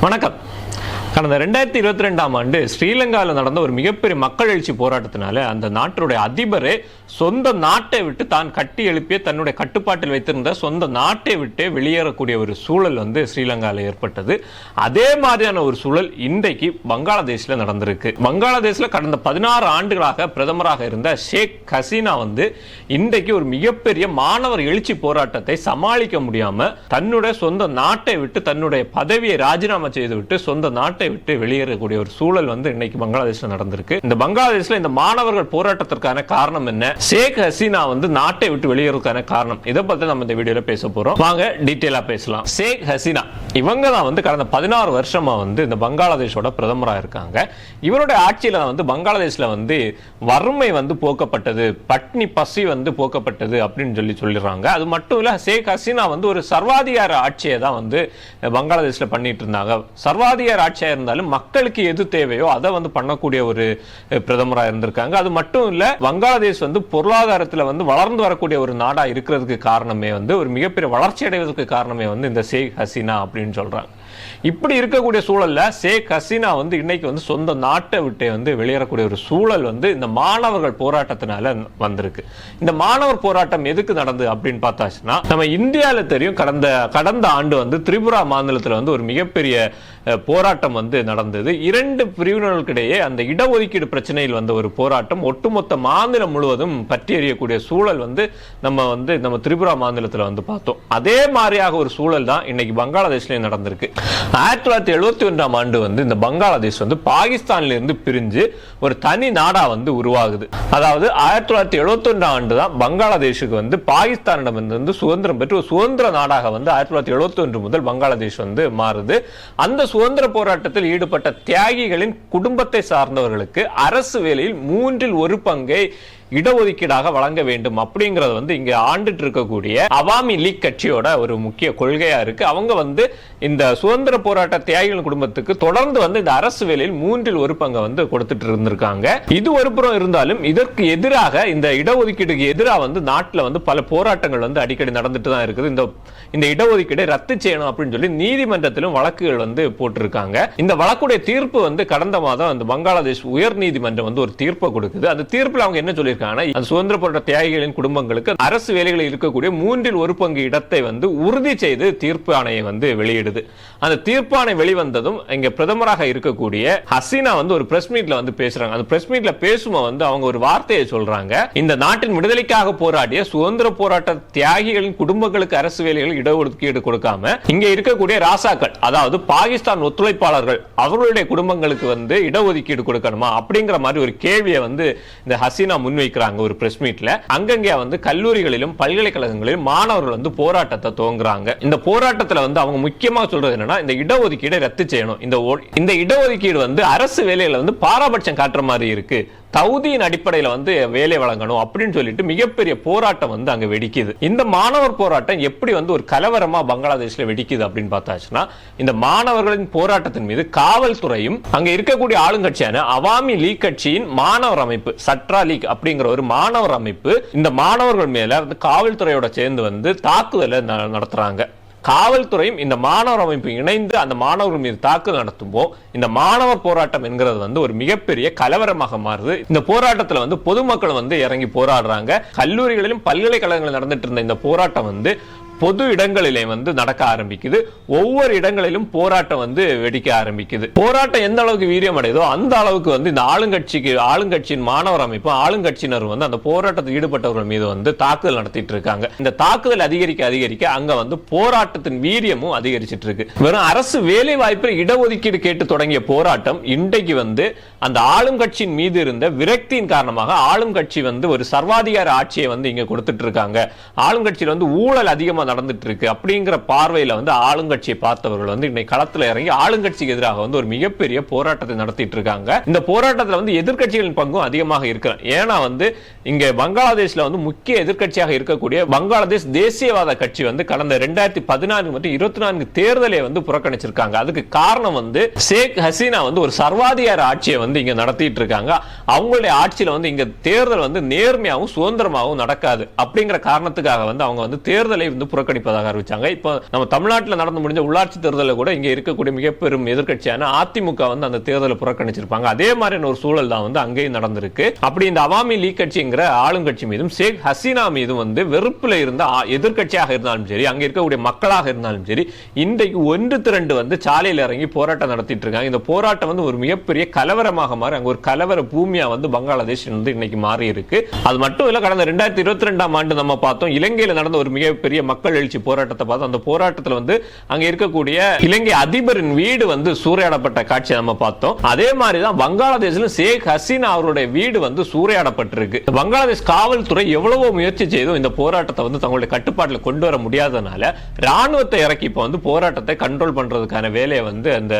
வணக்கம். கடந்த 2022ஆம் ஆண்டு ஸ்ரீலங்காவில் நடந்த ஒரு மிகப்பெரிய மக்கள் எழுச்சி போராட்டத்தினால அந்த நாட்டுடைய அதிபரே சொந்த நாட்டை விட்டு தான் கட்டி எழுப்பிய தன்னுடைய கட்டுப்பாட்டில் வைத்திருந்த சொந்த நாட்டை விட்டு வெளியேறக்கூடிய ஒரு சூழல் ஸ்ரீலங்காவில் ஏற்பட்டது. அதே மாதிரியான ஒரு சூழல் இன்றைக்கு பங்களாதேஷ்ல நடந்திருக்கு. பங்களாதேஷ்ல கடந்த 16 ஆண்டுகளாக பிரதமராக இருந்த ஷேக் ஹசீனா இன்றைக்கு ஒரு மிகப்பெரிய மாணவர் எழுச்சி போராட்டத்தை சமாளிக்க முடியாம தன்னுடைய சொந்த நாட்டை விட்டு தன்னுடைய பதவியை ராஜினாமா செய்துவிட்டு சொந்த நாட்டை விட்டு வெளியேறக்கூடிய ஒரு சூழல் இன்னைக்கு பங்களாதேஷ்ல நடந்திருக்கு. இந்த பங்களாதேஷ்ல இந்த மாணவர்கள் போராட்டத்திற்கான காரணம் என்ன, ஷேக் ஹசீனா நாட்டை விட்டு வெளியேறதுக்கான காரணம், இதை பத்தி நம்ம இந்த வீடியோல பேச போறோம். வாங்க டீடைலா பேசலாம். ஷேக் ஹசீனா இவங்க தான் கடந்த 16 வருஷமா இந்த பங்களாதேஷோட பிரதமரா இருக்காங்க. இவருடைய ஆட்சியில பங்களாதேஷ்ல வறுமை போக்கப்பட்டது, பட்னி பசி போக்கப்பட்டது அப்படின்னு சொல்லிடுறாங்க. அது மட்டும் இல்ல, ஷேக் ஹசீனா ஒரு சர்வாதிகார ஆட்சியை தான் பங்களாதேஷ்ல பண்ணிட்டு இருந்தாங்க. சர்வாதிகார ஆட்சியா இருந்தாலும் மக்களுக்கு எது தேவையோ அதை பண்ணக்கூடிய ஒரு பிரதமரா இருந்திருக்காங்க. அது மட்டும் இல்ல, பங்களாதேஷ் பொருளாதாரத்துல வளர்ந்து வரக்கூடிய ஒரு நாடா இருக்கிறதுக்கு காரணமே ஒரு மிகப்பெரிய வளர்ச்சி அடைவதற்கு காரணமே இந்த ஷேக் ஹசீனா அப்படின்னு சொல்றாங்க. இப்படி இருக்கக்கூடிய சூழல்ல ஷேக் ஹசீனா இன்னைக்கு சொந்த நாட்டை விட்டு வெளியேறக்கூடிய ஒரு சூழல் இந்த மாணவர்கள் போராட்டத்தினால வந்திருக்கு. இந்த மாணவர் போராட்டம் எதுக்கு நடந்தது அப்படின்னு பார்த்தாச்சுன்னா, நம்ம இந்தியால தெரியும், கடந்த ஆண்டு திரிபுரா மாநிலத்தில் ஒரு மிகப்பெரிய போராட்டம் நடந்தது. 2 பிரிவினர்களுக்கிடையே அந்த இடஒதுக்கீடு பிரச்சனையில் வந்த ஒரு போராட்டம் ஒட்டுமொத்த மாநிலம் முழுவதும் பற்றி எறியக்கூடிய சூழல் நம்ம திரிபுரா மாநிலத்தில் பார்த்தோம். அதே மாதிரியாக ஒரு சூழல் தான் இன்னைக்கு பங்களாதேஷ்ல நடந்திருக்கு. 1971ஆம் ஆண்டு இந்த பங்களாதேஷ் பாகிஸ்தான்ல இருந்து பிரிஞ்சு ஒரு தனி நாடா உருவாகுது. அதாவது 1971ஆம் ஆண்டு தான் பங்களாதேஷுக்கு பாகிஸ்தானிடமிருந்து சுதந்திரம் பெற்று ஒரு சுதந்திர நாடாக 1971 முதல் பங்களாதேஷ் மாறுது. அந்த சுதந்திர போராட்டத்தில் ஈடுபட்ட தியாகிகளின் குடும்பத்தை சார்ந்தவர்களுக்கு அரசு வேலையில் 1/3 பங்கை இடஒதுக்கீடாக வழங்க வேண்டும் அப்படிங்கறது இங்க ஆண்டுட்டு இருக்கக்கூடிய அவாமி லீக் கட்சியோட ஒரு முக்கிய கொள்கையா இருக்கு. அவங்க இந்த சுதந்திர போராட்ட தியாகிகள் குடும்பத்துக்கு தொடர்ந்து இந்த அரசு வேலையில் 1/3 பங்கை கொடுத்துட்டு இருந்திருக்காங்க. இது ஒரு புறம் இருந்தாலும், இதற்கு எதிராக இந்த இடஒதுக்கீடுக்கு எதிராக நாட்டுல பல போராட்டங்கள் அடிக்கடி நடந்துட்டு தான் இருக்குது. இந்த இடஒதுக்கீடை ரத்து செய்யணும் அப்படின்னு சொல்லி நீதிமன்றத்திலும் வழக்குகள் போட்டிருக்காங்க. இந்த வழக்குடைய தீர்ப்பு கடந்த மாதம் இந்த பங்களாதேஷ் உயர் நீதிமன்றம் ஒரு தீர்ப்பை கொடுக்குது. அந்த தீர்ப்புல அவங்க என்ன சொல்லி சுதந்திர போராட்ட தியாகிகளின் குடும்பங்களுக்கு அரசு வேலைகளில் இருக்கக்கூடிய 1/3 பங்கு இடத்தை உறுதி செய்து தீர்ப்பு ஆணையை வெளியிடுது. அந்த தீர்ப்பாணை வெளிவந்ததும் இங்க பிரதமராக இருக்கக்கூடிய ஹசீனா ஒரு பிரஸ் மீட்ல பேசுறாங்க. அந்த பிரஸ் மீட்ல பேசும்போது அவங்க ஒரு வார்த்தையை சொல்றாங்க. இந்த நாட்டின் விடுதலைக்காக போராடிய சுதந்திர போராட்ட தியாகிகளின் குடும்பங்களுக்கு அரசு வேலைகளில் இடஒதுக்கீடு கொடுக்காம இங்க இருக்கக்கூடிய ராசாக்கள், அதாவது பாகிஸ்தான் ஒத்துழைப்பாளர்கள், அவர்களுடைய குடும்பங்களுக்கு இடஒதுக்கீடு கொடுக்கணுமா அப்படிங்கிற மாதிரி ஒரு கேள்வியை இந்த ஹசீனா முன்வைக்கிறாங்க ஒரு பிரஸ் மீட்ல. அங்கங்க கல்லூரிகளிலும் பல்கலைக்கழகங்களிலும் மாணவர்கள் போராட்டத்தை துவங்குறாங்க. இந்த போராட்டத்துல அவங்க முக்கியமா சொல்றது என்னன்னா, இந்த இடஒதுக்கீடை ரத்து செய்யணும். இந்த இடஒதுக்கீடு அரசு வேலையில பாராபட்சம் காட்டுற மாதிரி இருக்கு, தகுதியின் அடிப்படையில் வேலை வழங்கணும் அப்படின்னு சொல்லிட்டு மிகப்பெரிய போராட்டம் அங்க வெடிக்குது. இந்த மாணவர் போராட்டம் எப்படி ஒரு கலவரமா பங்களாதேஷ்ல வெடிக்குது அப்படின்னு பார்த்தாச்சுன்னா, இந்த மாணவர்களின் போராட்டத்தின் மீது காவல்துறையும் அங்க இருக்கக்கூடிய ஆளுங்கட்சியான அவாமி லீக் கட்சியின் மாணவர் அமைப்பு, சட்ரா லீக் அப்படிங்கிற ஒரு மாணவர் அமைப்பு இந்த மாணவர்கள் மேல காவல்துறையோட சேர்ந்து தாக்குதலை நடத்துறாங்க. காவல்துறையும் இந்த மாணவர் அமைப்பு இணைந்து அந்த மாணவர்கள் மீது தாக்குதல் நடத்தும்போ இந்த மாணவர் போராட்டம் என்கிறது ஒரு மிகப்பெரிய கலவரமாக மாறுது. இந்த போராட்டத்தில் பொதுமக்கள் இறங்கி போராடுறாங்க. கல்லூரிகளிலும் பல்கலைக்கழகங்களில் நடந்துட்டு இருந்த இந்த போராட்டம் பொது இடங்களிலே நடக்க ஆரம்பிக்குது. ஒவ்வொரு இடங்களிலும் போராட்டம் வெடிக்க ஆரம்பிக்குது. போராட்டம் எந்த அளவுக்கு வீரியம் அடையுதோ அந்த அளவுக்கு இந்த ஆளுங்கட்சியின் மாணவர் அமைப்பு, ஆளுங்கட்சியினர் அந்த போராட்டத்தில் ஈடுபட்டவர்கள் மீது தாக்குதல் நடத்திட்டு இருக்காங்க. இந்த தாக்குதல் அதிகரிக்க அங்க போராட்டத்தின் வீரியமும் அதிகரிச்சிட்டு இருக்கு. வெறும் அரசு வேலை வாய்ப்பில் இடஒதுக்கீடு கேட்டு தொடங்கிய போராட்டம் இன்றைக்கு அந்த ஆளும் கட்சியின் மீது இருந்த விரக்தியின் காரணமாக ஆளும் கட்சி ஒரு சர்வாதிகார ஆட்சியை இங்க கொடுத்துட்டு இருக்காங்க. ஆளும் கட்சியில் ஊழல் அதிகமாக நடந்துட்டு இருக்கு அப்படிங்கிற பார்வையில ஆளுங்கட்சியை பார்த்தவர்கள் இன்னைக்கு களத்துல இறங்கி ஆளுங்கட்சிக்கு எதிராக ஒரு மிகப்பெரிய போராட்டத்தை நடத்திட்டு இருக்காங்க. இந்த போராட்டத்தில் எதிர்க்கட்சிகளின் பங்கும் அதிகமாக இருக்கு. ஏன்னா இங்க பங்களாதேஷ்ல முக்கிய எதிர்க்கட்சியாக இருக்கக்கூடிய பங்களாதேஷ் தேசியவாத கட்சி கடந்த 2014 மற்றும் 2024 தேர்தலை புறக்கணிச்சிருக்காங்க. அதுக்கு காரணம் ஷேக் ஹசீனா ஒரு சர்வாதிகார ஆட்சியை இங்க நடத்திட்டு இருக்காங்க. அவங்களுடைய ஆட்சியில இங்க தேர்தல் நேர்மையாகவும் சுதந்திரமாகவும் நடக்காது அப்படிங்கிற காரணத்துக்காக அவங்க தேர்தலை புறக்கணிப்பதாக அறிவிச்சாங்க. இப்போ நம்ம தமிழ்நாட்டில் நடந்து முடிஞ்ச உள்ளாட்சி தேர்தலில் கூட இங்க இருக்கக்கூடிய மிகப்பெரும் எதிர்க்கட்சியான அதிமுக வந்து அந்த தேர்தலை புறக்கணிச்சிருப்பாங்க. அதே மாதிரியான ஒரு சூழல் தான் வந்து அங்கேயும் நடந்திருக்கு. அப்படி இந்த அவாமி லீக் கட்சிங்கிற ஆளுங்கட்சி மீதும் ஷேக் ஹசீனா மீதும் வந்து வெறுப்புல இருந்த எதிர்க்கட்சியாக இருந்தாலும் சரி, அங்க இருக்கக்கூடிய மக்களாக இருந்தாலும் சரி, இன்றைக்கு ஒன்று திரண்டு வந்து சாலையில் இறங்கி போராட்டம் நடத்திட்டு இருக்காங்க. இந்த போராட்டம் வந்து ஒரு மிகப்பெரிய கலவரமாக மாறி அங்க ஒரு கலவர பூமியா வந்து பங்களாதேஷ் வந்து இன்னைக்கு மாறி இருக்கு. அது மட்டும் இல்ல, கடந்த 2022ஆம் ஆண்டு நம்ம பார்த்தோம் இலங்கையில் நடந்த ஒரு மிகப்பெரிய மக்கள் எழுச்சி போராட்டத்தை பார்த்தோம். அந்த போராட்டத்தில் வந்து அங்க இருக்கக்கூடிய இலங்கை அதிபரின் வீடு வந்து சூறையாடப்பட்ட காட்சியை நம்ம பார்த்தோம். அதே மாதிரி தான் வங்காளதேசிலும் ஷேக் ஹசீனா அவருடைய வீடு வந்து சூறையாடப்பட்டிருக்கு. பங்களாதேஷ் காவல்துறை எவ்வளவோ முயற்சி செய்தும் இந்த போராட்டத்தை வந்து தங்களுடைய கட்டுப்பாட்டில் கொண்டு வர முடியாதனால ராணுவத்தை இறக்கி இப்ப வந்து போராட்டத்தை கண்ட்ரோல் பண்றதுக்கான வேலையை வந்து அந்த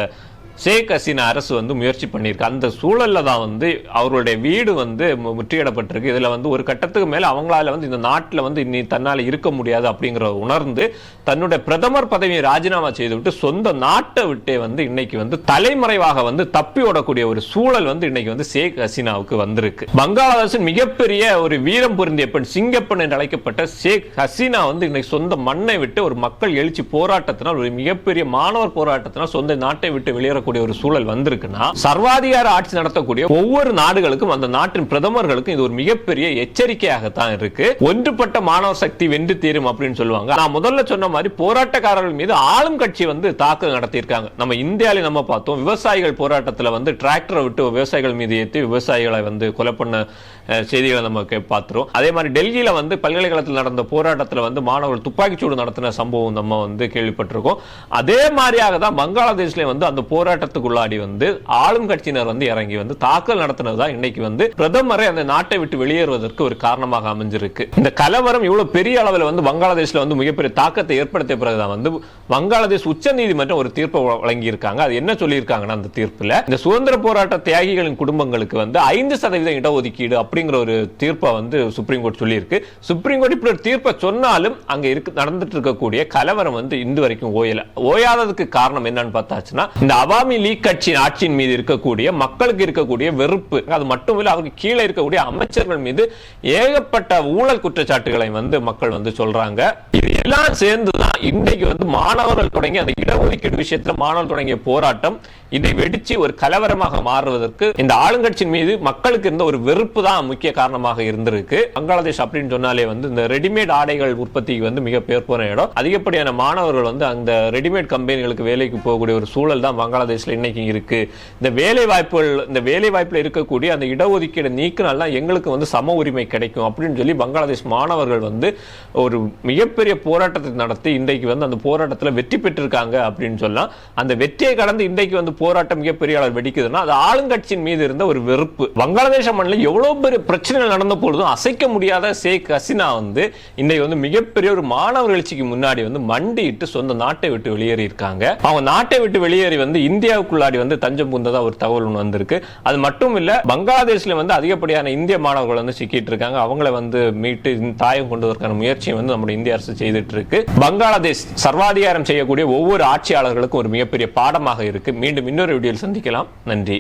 ஷேக் ஹசீனா அரசு வந்து முயற்சி பண்ணியிருக்கு. அந்த சூழல்ல தான் வந்து அவருடைய வீடு வந்து முற்றுகையிடப்பட்டிருக்கு. இதுல வந்து ஒரு கட்டத்துக்கு மேல அவங்களால வந்து இந்த நாட்டில் வந்து இனி தன்னால இருக்க முடியாது அப்படிங்கிற உணர்ந்து தன்னுடைய பிரதமர் பதவியை ராஜினாமா செய்துவிட்டு சொந்த நாட்டை விட்டே வந்து இன்னைக்கு வந்து தலைமறைவாக வந்து தப்பி ஓடக்கூடிய ஒரு சூழல் வந்து இன்னைக்கு வந்து ஷேக் ஹசீனாவுக்கு வந்திருக்கு. பங்களாதேஷின் மிகப்பெரிய ஒரு வீரம் பொருந்திய பெண், சிங்கப்பெண் என்று அழைக்கப்பட்ட ஷேக் ஹசீனா வந்து இன்னைக்கு சொந்த மண்ணை விட்டு ஒரு மக்கள் எழுச்சி போராட்டத்தினால், ஒரு மிகப்பெரிய மாணவர் போராட்டத்தினால் சொந்த நாட்டை விட்டு வெளியேற ஒரு சூழல் வந்திருக்குன்னா, சர்வாதிகார ஆட்சி நடத்தக்கூடிய ஒவ்வொரு நாடுகளுக்கும் அந்த நாட்டின் பிரதமர்களுக்கும் இது ஒரு மிகப்பெரிய எச்சரிக்கையாகத்தான் இருக்கு. ஒன்றுபட்ட மாணவர் சக்தி வென்று தீரும் அப்படின்னு சொல்லுவாங்க. நான் முதல்ல சொன்ன மாதிரி போராட்டக்காரர்கள் மீது ஆளும் கட்சி வந்து தாக்குதல் நடத்தியிருக்காங்க. நம்ம இந்தியாவில நம்ம பார்த்தோம், விவசாயிகள் போராட்டத்தில் வந்து டிராக்டரை விட்டு விவசாயிகள் மீது ஏற்றி விவசாயிகளை வந்து கொலை பண்ண செய்திகளை நம்ம பார்க்கிறோம். அதே மாதிரி டெல்லியில வந்து பல்கலைக்கழகத்தில் நடந்த போராட்டத்தில் வந்து மாணவர்கள் துப்பாக்கிச்சூடு நடத்தின சம்பவம் நம்ம வந்து கேள்விப்பட்டிருக்கோம். அதே மாதிரியாக தான் பங்களாதேஷ்ல வந்து அந்த போராட்டத்துக்குள்ளாடி வந்து ஆளும் கட்சியினர் வந்து இறங்கி வந்து தாக்கல் நடத்தினதுதான் இன்னைக்கு வந்து பிரதமரை அந்த நாட்டை விட்டு வெளியேறுவதற்கு ஒரு காரணமாக அமைஞ்சிருக்கு. இந்த கலவரம் இவ்வளவு பெரிய அளவில் வந்து பங்களாதேஷ்ல வந்து மிகப்பெரிய தாக்கத்தை ஏற்படுத்திய பிறகுதான் வந்து பங்களாதேஷ் உச்ச நீதிமன்றம் ஒரு தீர்ப்பை வழங்கி இருக்காங்க. அது என்ன சொல்லியிருக்காங்கன்னா, அந்த தீர்ப்புல இந்த சுதந்திர போராட்ட தியாகிகளின் குடும்பங்களுக்கு வந்து 5% இடஒதுக்கீடு அப்படிங்கிற ஒரு தீர்ப்பை வந்து சுப்ரீம் கோர்ட் சொல்லியிருக்கு. சுப்ரீம் கோர்ட் இப்படி ஒரு தீர்ப்பை சொன்னாலும் அங்க நடந்துட்டு இருக்கக்கூடிய கலவரம் வந்து இன்று வரைக்கும் ஓயாததுக்கு காரணம் என்னன்னு பார்த்தாச்சுன்னா, இந்த அவாமி லீக் கட்சி ஆட்சியின் மீது இருக்கக்கூடிய மக்களுக்கு இருக்கக்கூடிய வெறுப்பு. அது மட்டும் இல்ல, அவருக்கு கீழே இருக்கக்கூடிய அமைச்சர்கள் மீது ஏகப்பட்ட ஊழல் குற்றச்சாட்டுகளை வந்து மக்கள் வந்து சொல்றாங்க. இது எல்லாம் சேர்ந்துதான் இன்றைக்கு வந்து மாணவர்கள் தொடங்கி அந்த இடஒதுக்கீடு விஷயத்தில் மாணவர்கள் தொடங்கிய போராட்டம் இதை வெடிச்சு ஒரு கலவரமாக மாறுவதற்கு இந்த ஆளுங்கட்சியின் மீது மக்களுக்கு இருந்த ஒரு வெறுப்பு தான் முக்கிய காரணமாக இருந்திருக்கு. பங்களாதேஷ் அப்படின்னு சொன்னாலே வந்து இந்த ரெடிமேட் ஆடைகள் உற்பத்திக்கு வந்து மிக பேர் போன இடம். அதிகப்படியான மாணவர்கள் வந்து அந்த ரெடிமேட் கம்பெனிகளுக்கு வேலைக்கு போகக்கூடிய ஒரு சூழல் தான் பங்களாதேஷ்ல இன்னைக்கு இருக்கு. இந்த வேலை வாய்ப்புல இருக்கக்கூடிய அந்த இடஒதுக்கீடு நீக்கினால்தான் எங்களுக்கு வந்து சம உரிமை கிடைக்கும் அப்படின்னு சொல்லி பங்களாதேஷ் மாணவர்கள் வந்து ஒரு மிகப்பெரிய போராட்டத்தை நடத்தி இன்றைக்கு வந்து அந்த போராட்டத்தில் வெற்றி பெற்றிருக்காங்க அப்படின்னு சொல்லலாம். அந்த வெற்றியை கடந்து இன்றைக்கு வந்து போராட்டம் மிகப்பெரிய அளவில் வெடிக்குதுன்னா அது ஆளுங்கட்சியின் மீது இருந்த ஒரு வெறுப்பு. வங்காளதேச மண்ணில் எவ்வளவு பெரிய பிரச்சனைகள் நடந்த பொழுதும் அசைக்க முடியாத ஷேக் ஹசீனா வந்து இன்னைக்கு வந்து மிகப்பெரிய ஒரு மாணவர் எழுச்சிக்கு முன்னாடி வந்து மண்டிட்டு சொந்த நாட்டை விட்டு வெளியேறி இருக்காங்க. அவங்க நாட்டை விட்டு வெளியேறி வந்து இந்தியாவுக்குள்ளாடி வந்து தஞ்சம் புந்ததா ஒரு தகவல் ஒன்று வந்திருக்கு. அது மட்டும் இல்ல, பங்களாதேஷ்ல வந்து அதிகப்படியான இந்திய மாணவர்கள் வந்து சிக்கிட்டு இருக்காங்க. அவங்களை வந்து மீட்டு தாயம் கொண்டு வருவதற்கான முயற்சியை வந்து நம்முடைய இந்திய அரசு செய்துட்டு இருக்கு. பங்களாதேஷ் சர்வாதிகாரம் செய்யக்கூடிய ஒவ்வொரு ஆட்சியாளர்களுக்கும் ஒரு மிகப்பெரிய பாடமாக இருக்கு. மீண்டும் இன்னொரு வீடியோவில் சந்திக்கலாம். நன்றி.